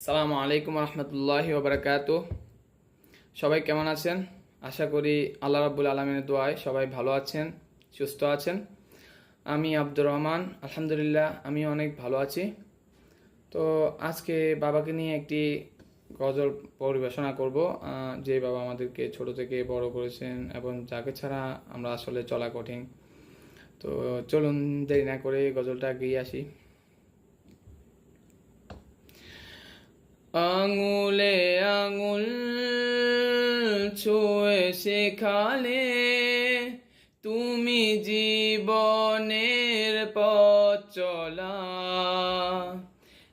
সালামু আলাইকুম রহমতুল্লাহি ওবরাকাতুহ। সবাই কেমন আছেন? আশা করি আল্লাহ রাব্বুল আলামিনের দোয়ায় সবাই ভালো আছেন, সুস্থ আছেন। আমি আব্দুর রহমান, আলহামদুলিল্লাহ আমি অনেক ভালো আছি। তো আজকে বাবাকে নিয়ে একটি গজল পরিবেশনা করব, যে বাবা আমাদেরকে ছোট থেকে বড় করেছেন এবং যাকে ছাড়া আমরা আসলে চলা কঠিন। তো চলুন দেরি না করে গজলটা গেয়ে আসি। আঙুলে আঙুল ছুঁয়ে শেখালে তুমি জীবনের পথ চলা,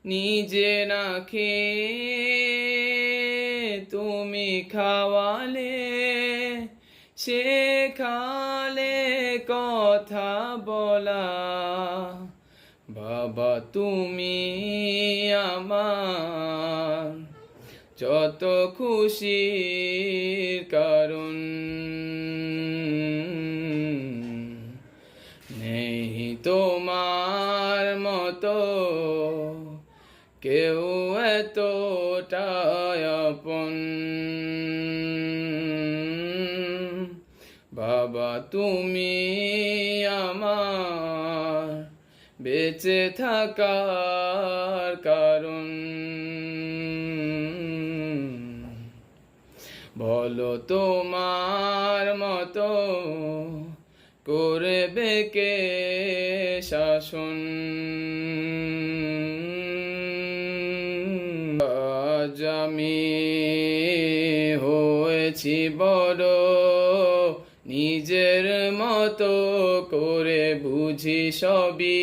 নিজে না খেয়ে তুমি খাওয়ালে, শেখালে কথা বলা। বাবা তুমি আমার যত খুশির কারণ, নেই তোমার মতো কেউ এতটাই আপন। বাবা তুমি আমার বেঁচে থাকার কারণ, বলো তোমার মতো করবে কে শাসন। আজ আমি হয়েছি বড়, নিজের মতো করে বুঝি সবই,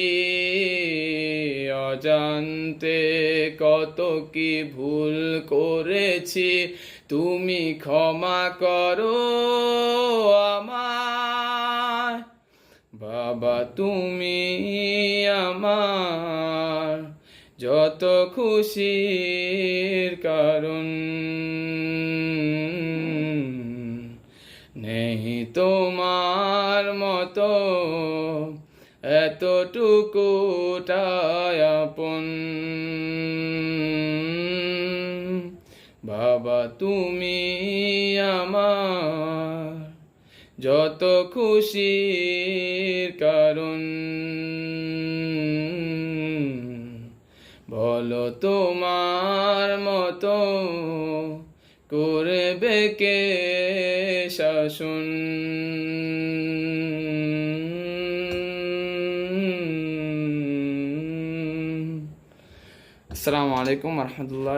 অজান্তে কত কি ভুল করেছি, তুমি ক্ষমা করো আমায়। বাবা তুমি আমার যত খুশির কারণ, নেই তোমার মতো এতটুকুটাই আপন। বাবা তুমি আমার যত খুশির কারণ, বলো তোমার মতো করবে কে শাসন। আসসালামু আলাইকুম রহমতুল্লাহ।